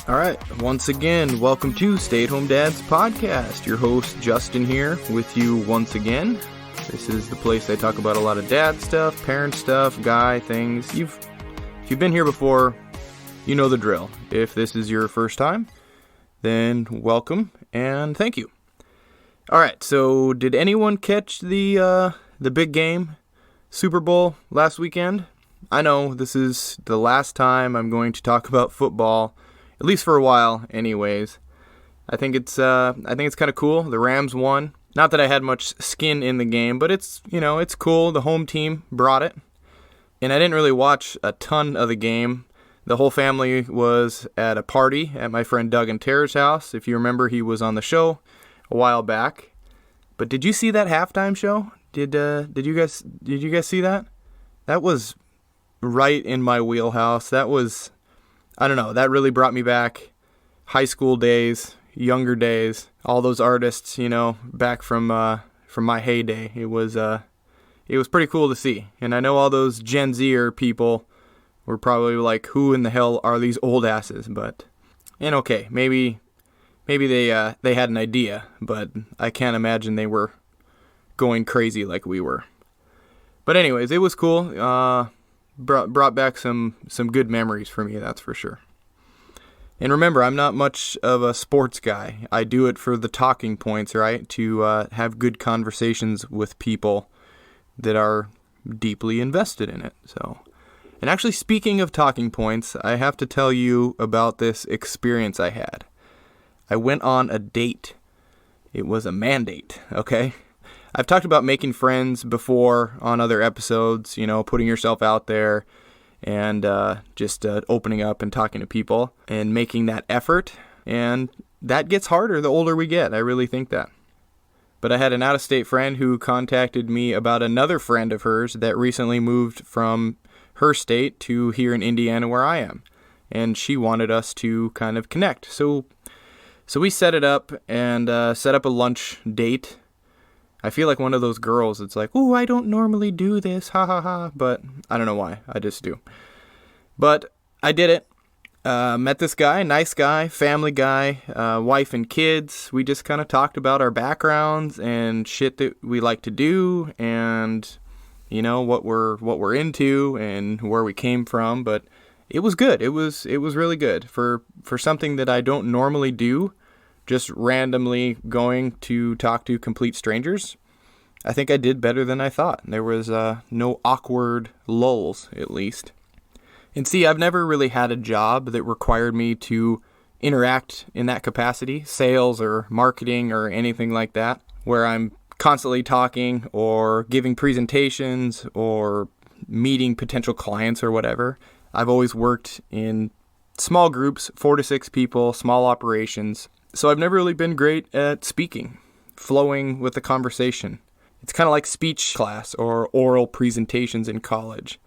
All right, once again, welcome to Stay at Home Dads Podcast. Your host, Justin, here with you once again. This is the place I talk about a lot of dad stuff, parent stuff, guy things. If you've been here before, you know the drill. If this is your first time, then welcome and thank you. All right, so did anyone catch the big game, Super Bowl, last weekend? I know this is the last time I'm going to talk about football, at least for a while, anyways. I think it's kind of cool. The Rams won. Not that I had much skin in the game, but it's cool. The home team brought it. And I didn't really watch a ton of the game. The whole family was at a party at my friend Doug and Tara's house. If you remember, he was on the show a while back. But did you see that halftime show? Did you guys see that? That was right in my wheelhouse. That was, I don't know, that really brought me back. High school days, younger days, all those artists, back from my heyday. It was pretty cool to see. And I know all those Gen Zer people were probably like, who in the hell are these old asses? And okay, maybe they had an idea, but I can't imagine they were going crazy like we were. But anyways, it was cool. Brought back some good memories for me, that's for sure. And remember, I'm not much of a sports guy. I do it for the talking points, right? To have good conversations with people that are deeply invested in it. So, and actually, speaking of talking points, I have to tell you about this experience I had. I went on a date. It was a mandate, okay? I've talked about making friends before on other episodes, putting yourself out there and just opening up and talking to people and making that effort. And that gets harder the older we get. I really think that. But I had an out-of-state friend who contacted me about another friend of hers that recently moved from her state to here in Indiana where I am. And she wanted us to kind of connect. So we set it up and set up a lunch date. I feel like one of those girls. It's like, oh, I don't normally do this, ha ha ha. But I don't know why. I just do. But I did it. Met this guy, nice guy, family guy, wife and kids. We just kind of talked about our backgrounds and shit that we like to do, and what we're into and where we came from. But it was good. It was really good for something that I don't normally do. Just randomly going to talk to complete strangers. I think I did better than I thought. There was no awkward lulls, at least. And see, I've never really had a job that required me to interact in that capacity, sales or marketing or anything like that, where I'm constantly talking or giving presentations or meeting potential clients or whatever. I've always worked in small groups, 4 to 6 people, small operations. So I've never really been great at speaking, flowing with the conversation. It's kind of like speech class or oral presentations in college.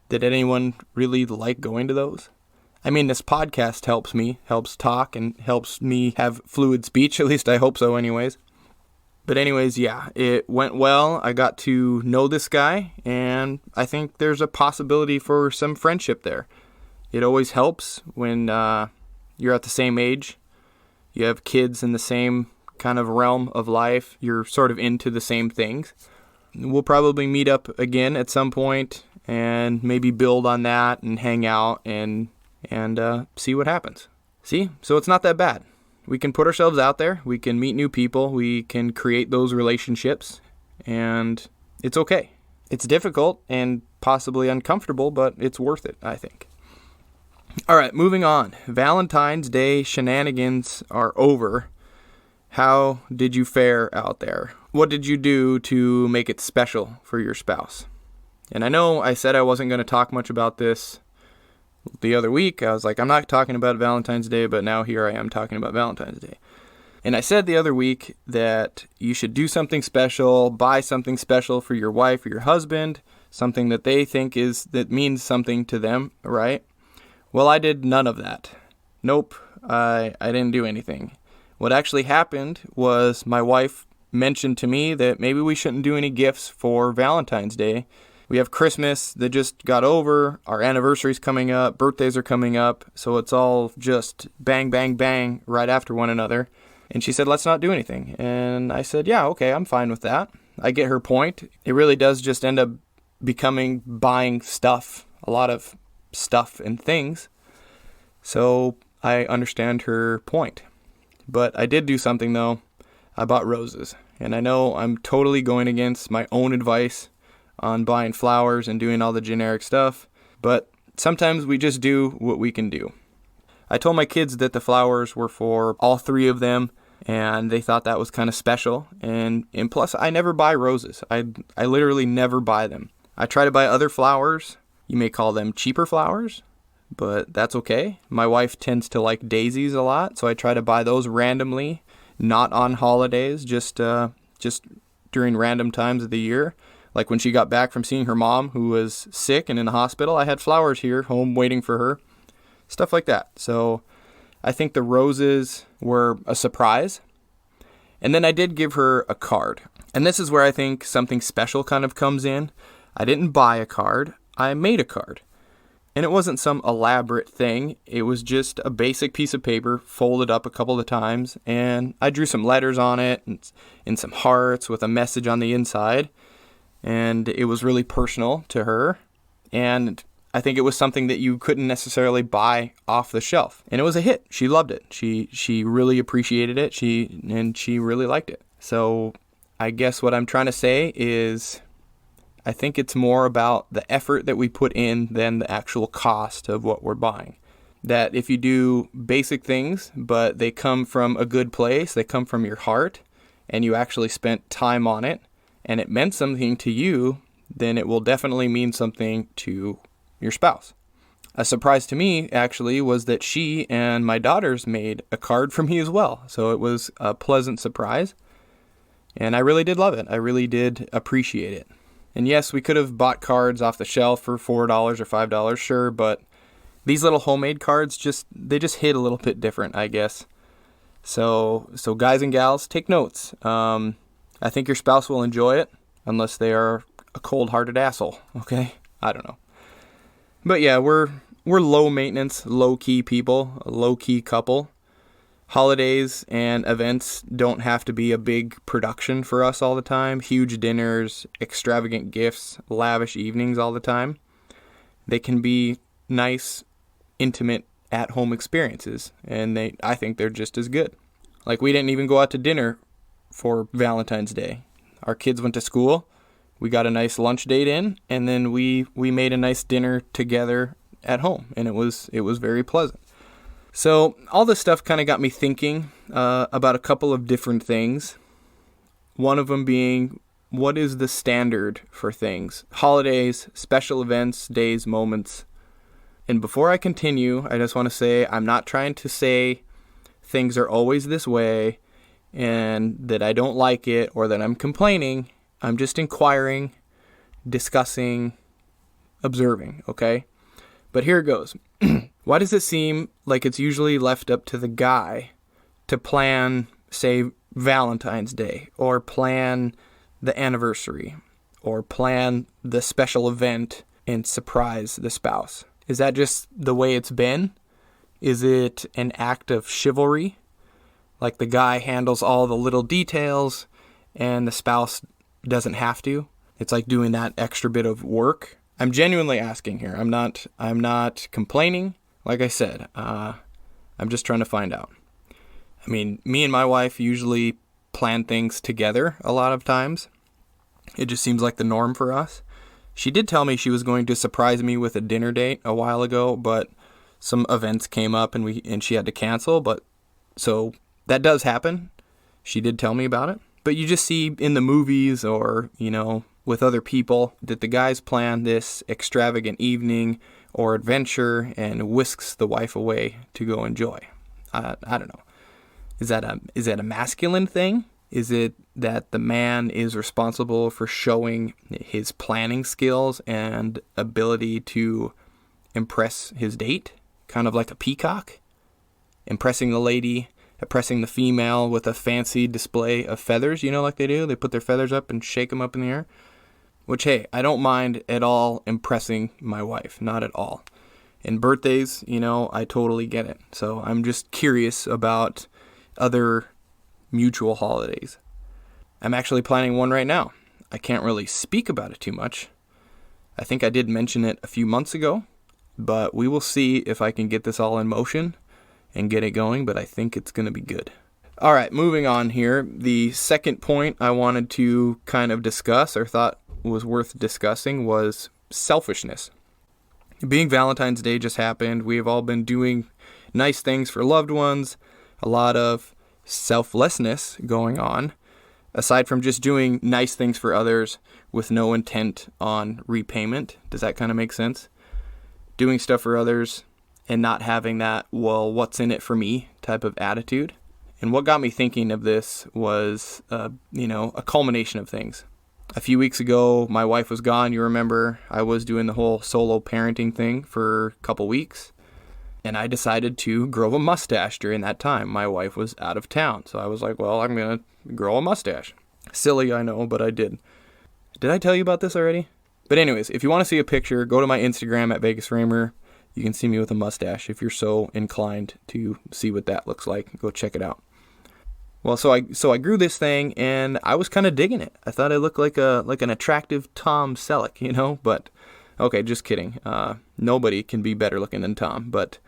Did anyone really like going to those? I mean, this podcast helps talk and helps me have fluid speech. At least I hope so anyways. But anyways, yeah, it went well. I got to know this guy, and I think there's a possibility for some friendship there. It always helps when you're at the same age. You have kids in the same kind of realm of life. You're sort of into the same things. We'll probably meet up again at some point and maybe build on that and hang out and see what happens. See? So it's not that bad. We can put ourselves out there. We can meet new people. We can create those relationships. And it's okay. It's difficult and possibly uncomfortable, but it's worth it, I think. All right, moving on. Valentine's Day shenanigans are over. How did you fare out there? What did you do to make it special for your spouse? And I know I said I wasn't going to talk much about this the other week. I was like, I'm not talking about Valentine's Day, but now here I am talking about Valentine's Day. And I said the other week that you should do something special, buy something special for your wife or your husband, something that they think that means something to them, right? Well, I did none of that. Nope, I didn't do anything. What actually happened was my wife mentioned to me that maybe we shouldn't do any gifts for Valentine's Day We have Christmas that just got over, our anniversary's coming up, birthdays are coming up, so it's all just bang, bang, bang right after one another. And she said, let's not do anything. And I said, yeah, okay, I'm fine with that. I get her point. It really does just end up becoming buying stuff, a lot of stuff and things. So I understand her point. But I did do something, though. I bought roses. And I know I'm totally going against my own advice on buying flowers and doing all the generic stuff, but sometimes we just do what we can do. I told my kids that the flowers were for all three of them, and they thought that was kind of special. And plus, I never buy roses. I literally never buy them. I try to buy other flowers. You may call them cheaper flowers, but that's okay. My wife tends to like daisies a lot, so I try to buy those randomly, not on holidays, just during random times of the year. Like when she got back from seeing her mom, who was sick and in the hospital, I had flowers here, home, waiting for her. Stuff like that. So I think the roses were a surprise. And then I did give her a card. And this is where I think something special kind of comes in. I didn't buy a card. I made a card. And it wasn't some elaborate thing. It was just a basic piece of paper folded up a couple of times. And I drew some letters on it and some hearts with a message on the inside. And it was really personal to her. And I think it was something that you couldn't necessarily buy off the shelf. And it was a hit. She loved it. She really appreciated it. She really liked it. So I guess what I'm trying to say is I think it's more about the effort that we put in than the actual cost of what we're buying. That if you do basic things, but they come from a good place, they come from your heart, and you actually spent time on it, and it meant something to you, then it will definitely mean something to your spouse. A surprise to me, actually, was that she and my daughters made a card for me as well. So it was a pleasant surprise, and I really did love it. I really did appreciate it. And yes, we could have bought cards off the shelf for $4 or $5, sure, but these little homemade cards just hit a little bit different, I guess. So guys and gals, take notes. I think your spouse will enjoy it, unless they are a cold-hearted asshole, okay? I don't know. But yeah, we're low-maintenance, low-key people, a low-key couple. Holidays and events don't have to be a big production for us all the time. Huge dinners, extravagant gifts, lavish evenings all the time. They can be nice, intimate, at-home experiences, and I think they're just as good. Like, we didn't even go out to dinner for Valentine's Day. Our kids went to school. We got a nice lunch date in, and then we made a nice dinner together at home, and it was very pleasant. So all this stuff kind of got me thinking about a couple of different things. One of them being, what is the standard for things? Holidays, special events, days, moments. And before I continue, I just want to say I'm not trying to say things are always this way and that I don't like it or that I'm complaining. I'm just inquiring, discussing, observing, okay? But here it goes. Why does it seem like it's usually left up to the guy to plan, say, Valentine's Day, or plan the anniversary, or plan the special event and surprise the spouse? Is that just the way it's been? Is it an act of chivalry? Like the guy handles all the little details and the spouse doesn't have to? It's like doing that extra bit of work. I'm genuinely asking here. I'm not complaining. Like I said, I'm just trying to find out. I mean, me and my wife usually plan things together a lot of times. It just seems like the norm for us. She did tell me she was going to surprise me with a dinner date a while ago, but some events came up and she had to cancel. But so that does happen. She did tell me about it. But you just see in the movies or, with other people that the guys plan this extravagant evening or adventure and whisks the wife away to go enjoy. I don't know. Is that a masculine thing? Is it that the man is responsible for showing his planning skills and ability to impress his date? Kind of like a peacock? Impressing the lady, impressing the female with a fancy display of feathers, like they do? They put their feathers up and shake them up in the air. Which, hey, I don't mind at all impressing my wife. Not at all. And birthdays, I totally get it. So I'm just curious about other mutual holidays. I'm actually planning one right now. I can't really speak about it too much. I think I did mention it a few months ago, but we will see if I can get this all in motion and get it going, but I think it's going to be good. All right, moving on here. The second point I wanted to kind of discuss or thought was worth discussing was selfishness. Being Valentine's Day just happened, we have all been doing nice things for loved ones, a lot of selflessness going on, aside from just doing nice things for others with no intent on repayment. Does that kind of make sense? Doing stuff for others and not having that, well, what's in it for me type of attitude. And what got me thinking of this was, a culmination of things. A few weeks ago, my wife was gone. You remember I was doing the whole solo parenting thing for a couple weeks. And I decided to grow a mustache during that time. My wife was out of town. So I was like, well, I'm going to grow a mustache. Silly, I know, but I did. Did I tell you about this already? But anyways, if you want to see a picture, go to my Instagram at VegasFramer. You can see me with a mustache if you're so inclined to see what that looks like. Go check it out. Well, so I grew this thing, and I was kind of digging it. I thought I looked like an attractive Tom Selleck, But okay, just kidding. Nobody can be better looking than Tom. But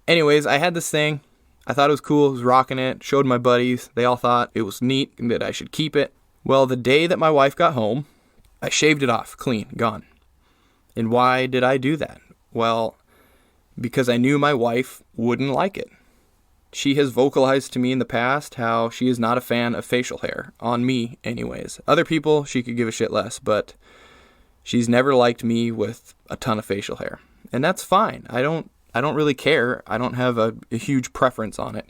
anyways, I had this thing. I thought it was cool. I was rocking it. Showed my buddies. They all thought it was neat and that I should keep it. Well, the day that my wife got home, I shaved it off, clean, gone. And why did I do that? Well, because I knew my wife wouldn't like it. She has vocalized to me in the past how she is not a fan of facial hair, on me anyways. Other people, she could give a shit less, but she's never liked me with a ton of facial hair. And that's fine. I don't really care. I don't have a huge preference on it.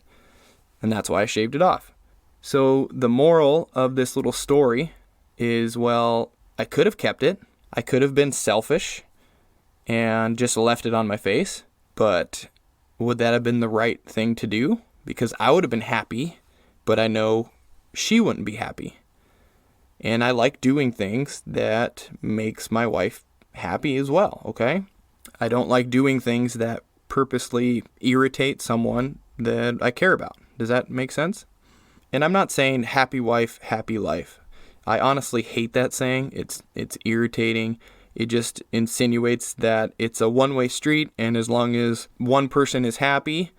And that's why I shaved it off. So the moral of this little story is, well, I could have kept it. I could have been selfish and just left it on my face, but would that have been the right thing to do? Because I would have been happy, but I know she wouldn't be happy. And I like doing things that makes my wife happy as well, okay? I don't like doing things that purposely irritate someone that I care about. Does that make sense? And I'm not saying happy wife, happy life. I honestly hate that saying. It's irritating. It just insinuates that it's a one-way street, and as long as one person is happy,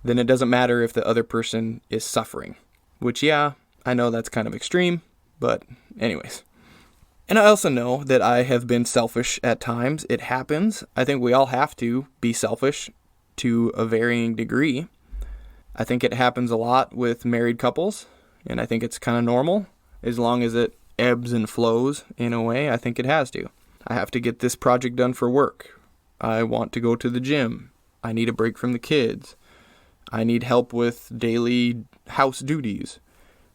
then it doesn't matter if the other person is suffering. Which, yeah, I know that's kind of extreme, but anyways. And I also know that I have been selfish at times. It happens. I think we all have to be selfish to a varying degree. I think it happens a lot with married couples, and I think it's kind of normal. As long as it ebbs and flows in a way, I think it has to. I have to get this project done for work. I want to go to the gym. I need a break from the kids. I need help with daily house duties.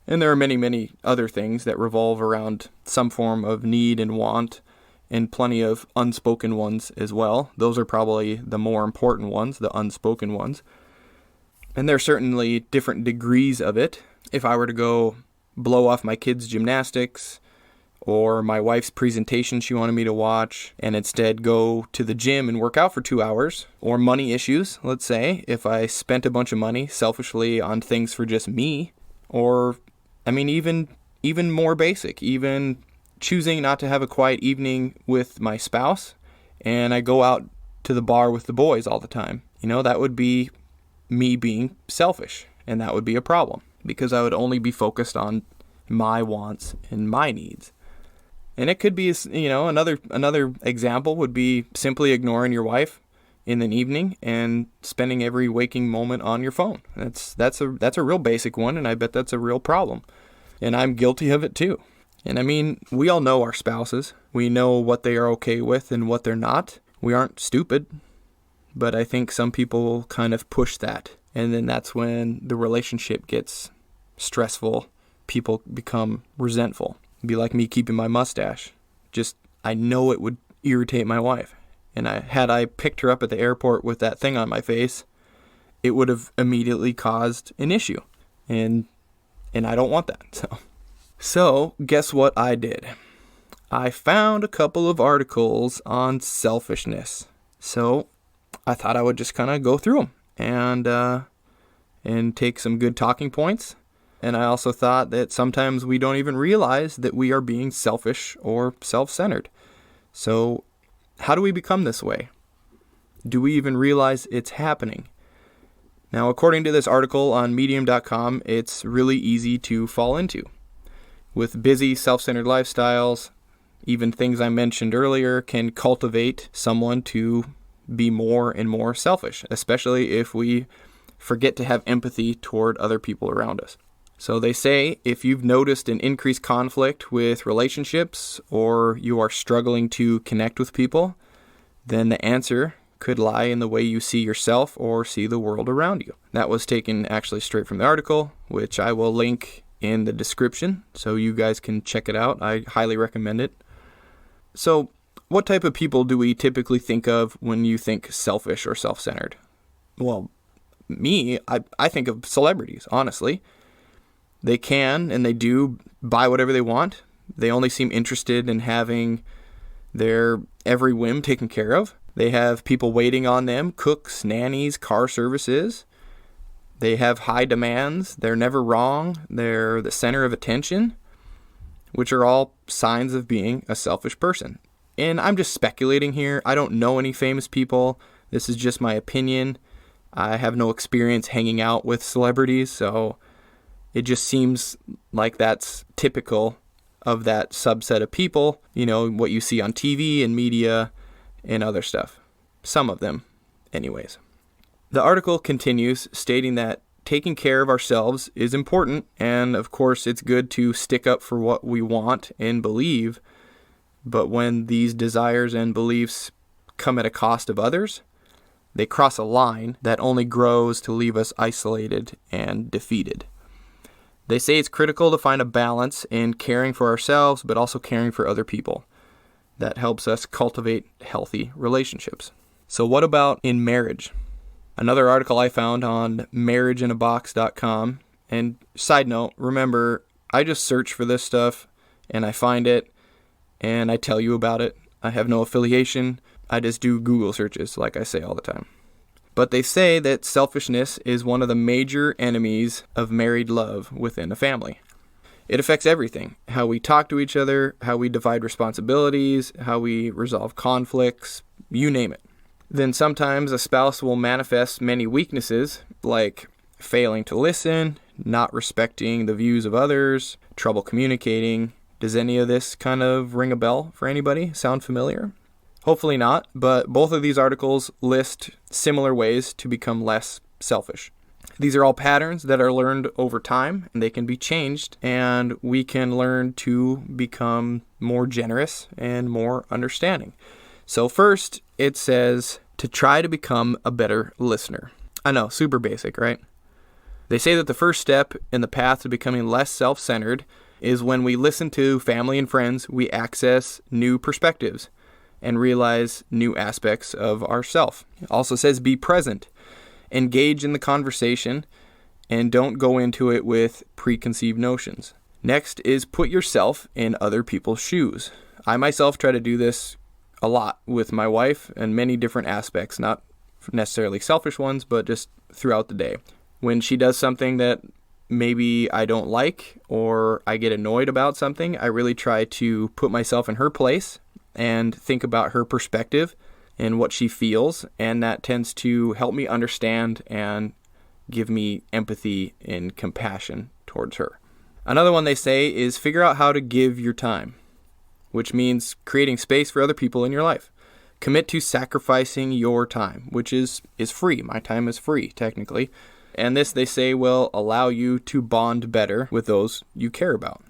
And there are many, many other things that revolve around some form of need and want, and plenty of unspoken ones as well. Those are probably the more important ones, the unspoken ones. And there are certainly different degrees of it. If I were to go blow off my kids' gymnastics, or my wife's presentation she wanted me to watch, and instead go to the gym and work out for 2 hours, or money issues, let's say, if I spent a bunch of money selfishly on things for just me, or, even more basic, even choosing not to have a quiet evening with my spouse, and I go out to the bar with the boys all the time. That would be me being selfish, and that would be a problem, because I would only be focused on my wants and my needs. And it could be, another example would be simply ignoring your wife in an evening and spending every waking moment on your phone. That's a real basic one, and I bet that's a real problem. And I'm guilty of it too. And we all know our spouses. We know what they are okay with and what they're not. We aren't stupid, but I think some people kind of push that. And then that's when the relationship gets stressful. People become resentful. It'd be like me keeping my mustache. I know it would irritate my wife. And had I picked her up at the airport with that thing on my face, it would have immediately caused an issue. And I don't want that. So guess what I did? I found a couple of articles on selfishness. So I thought I would just kind of go through them and take some good talking points. And I also thought that sometimes we don't even realize that we are being selfish or self-centered. So how do we become this way? Do we even realize it's happening? Now, according to this article on medium.com, it's really easy to fall into. With busy, self-centered lifestyles, even things I mentioned earlier can cultivate someone to be more and more selfish, especially if we forget to have empathy toward other people around us. So they say if you've noticed an increased conflict with relationships or you are struggling to connect with people, then the answer could lie in the way you see yourself or see the world around you. That was taken actually straight from the article, which I will link in the description so you guys can check it out. I highly recommend it. So what type of people do we typically think of when you think selfish or self-centered? Well, I think of celebrities, honestly. They can and they do buy whatever they want. They only seem interested in having their every whim taken care of. They have people waiting on them, cooks, nannies, car services. They have high demands. They're never wrong. They're the center of attention, which are all signs of being a selfish person. And I'm just speculating here. I don't know any famous people. This is just my opinion. I have no experience hanging out with celebrities, so it just seems like that's typical of that subset of people, what you see on TV and media and other stuff. Some of them, anyways. The article continues stating that taking care of ourselves is important, and of course it's good to stick up for what we want and believe, but when these desires and beliefs come at a cost of others, they cross a line that only grows to leave us isolated and defeated. They say it's critical to find a balance in caring for ourselves, but also caring for other people. That helps us cultivate healthy relationships. So what about in marriage? Another article I found on marriageinabox.com. And side note, remember, I just search for this stuff and I find it and I tell you about it. I have no affiliation. I just do Google searches like I say all the time. But they say that selfishness is one of the major enemies of married love within a family. It affects everything. How we talk to each other, how we divide responsibilities, how we resolve conflicts, you name it. Then sometimes a spouse will manifest many weaknesses like failing to listen, not respecting the views of others, trouble communicating. Does any of this kind of ring a bell for anybody? Sound familiar? Hopefully not, but both of these articles list similar ways to become less selfish. These are all patterns that are learned over time, and they can be changed, and we can learn to become more generous and more understanding. So first, it says to try to become a better listener. I know, super basic, right? They say that the first step in the path to becoming less self-centered is when we listen to family and friends, we access new perspectives and realize new aspects of ourself. It also says be present. Engage in the conversation and don't go into it with preconceived notions. Next is put yourself in other people's shoes. I myself try to do this a lot with my wife in many different aspects, not necessarily selfish ones, but just throughout the day. When she does something that maybe I don't like or I get annoyed about something, I really try to put myself in her place and think about her perspective and what she feels, and that tends to help me understand and give me empathy and compassion towards her. Another one they say is figure out how to give your time, which means creating space for other people in your life. Commit to sacrificing your time, which is free. My time is free, technically. And this, they say, will allow you to bond better with those you care about.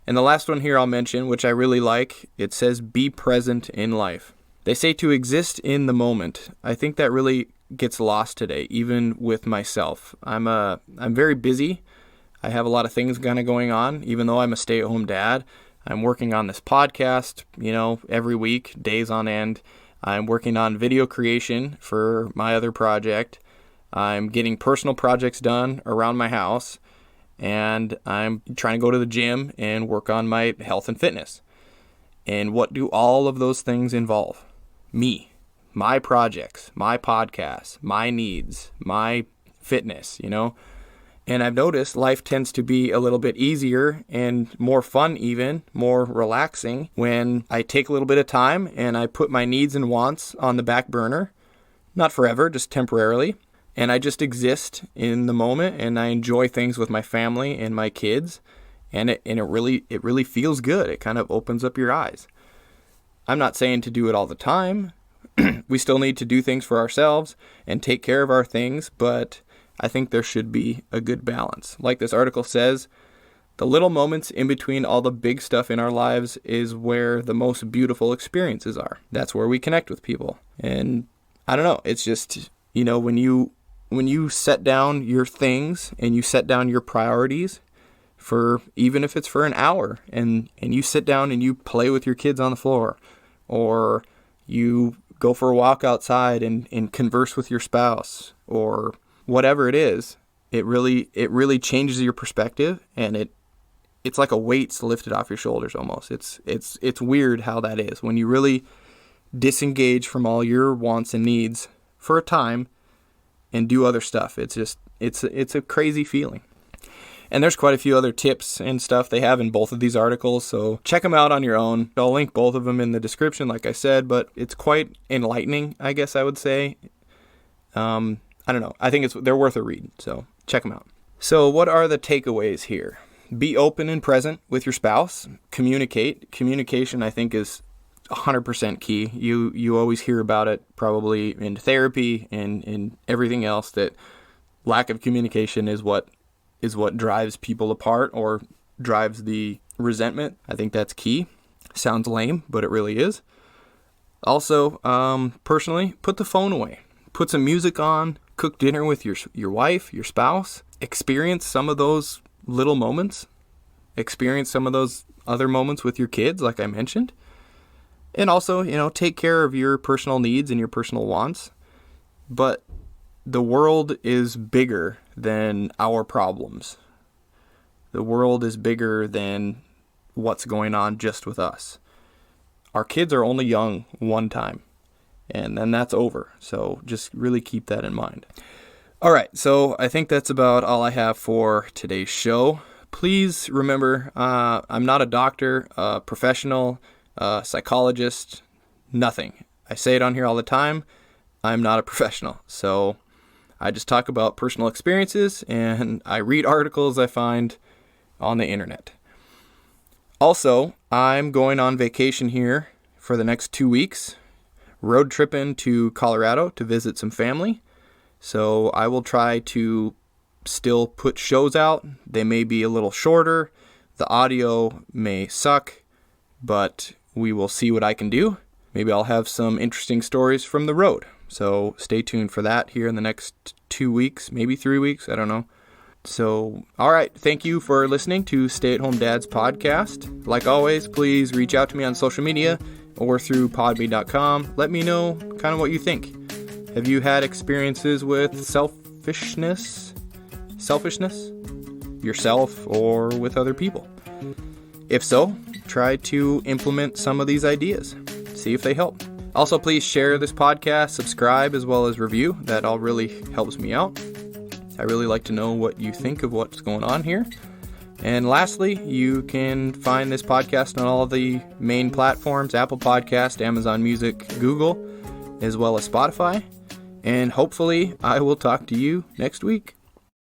And the last one here I'll mention, which I really like, it says be present in life. They say to exist in the moment. I think that really gets lost today, even with myself. I'm very busy. I have a lot of things kind of going on, even though I'm a stay-at-home dad. I'm working on this podcast, every week, days on end. I'm working on video creation for my other project. I'm getting personal projects done around my house. And I'm trying to go to the gym and work on my health and fitness. And what do all of those things involve? Me, my projects, my podcasts, my needs, my fitness, And I've noticed life tends to be a little bit easier and more fun, even more relaxing, when I take a little bit of time and I put my needs and wants on the back burner. Not forever, just temporarily. And I just exist in the moment, and I enjoy things with my family and my kids. And it really feels good. It kind of opens up your eyes. I'm not saying to do it all the time. We still need to do things for ourselves and take care of our things, but I think there should be a good balance. Like this article says, the little moments in between all the big stuff in our lives is where the most beautiful experiences are. That's where we connect with people. And I don't know, it's just, when you set down your things and you set down your priorities, for even if it's for an hour, and you sit down and you play with your kids on the floor, or you go for a walk outside and converse with your spouse, or whatever it is, it really changes your perspective, and it's like a weight's lifted off your shoulders almost. It's weird how that is when you really disengage from all your wants and needs for a time and do other stuff. It's a crazy feeling. And there's quite a few other tips and stuff they have in both of these articles, so check them out on your own. I'll link both of them in the description, like I said, but it's quite enlightening, I guess I would say. I don't know. I think they're worth a read, so check them out. So what are the takeaways here? Be open and present with your spouse. Communicate. Communication, I think, is 100% key. You always hear about it probably in therapy and in everything else, that lack of communication is what drives people apart or drives the resentment. I think that's key. Sounds lame, but it really is. Also, personally, put the phone away. Put some music on. Cook dinner with your wife, your spouse. Experience some of those little moments. Experience some of those other moments with your kids, like I mentioned. And also, take care of your personal needs and your personal wants. But the world is bigger than our problems. The world is bigger than what's going on just with us. Our kids are only young one time, and then that's over. So just really keep that in mind. All right, so I think that's about all I have for today's show. Please remember, I'm not a doctor, a professional, a psychologist, nothing. I say it on here all the time. I'm not a professional, so I just talk about personal experiences, and I read articles I find on the internet. Also, I'm going on vacation here for the next 2 weeks, road tripping to Colorado to visit some family. So I will try to still put shows out. They may be a little shorter. The audio may suck, but we will see what I can do. Maybe I'll have some interesting stories from the road. So stay tuned for that here in the next 2 weeks, maybe 3 weeks. I don't know. So, all right. Thank you for listening to Stay at Home Dad's podcast. Like always, please reach out to me on social media or through podme.com. Let me know kind of what you think. Have you had experiences with selfishness? Yourself or with other people? If so, try to implement some of these ideas. See if they help. Also, please share this podcast, subscribe, as well as review. That all really helps me out. I really like to know what you think of what's going on here. And lastly, you can find this podcast on all of the main platforms, Apple Podcast, Amazon Music, Google, as well as Spotify. And hopefully, I will talk to you next week.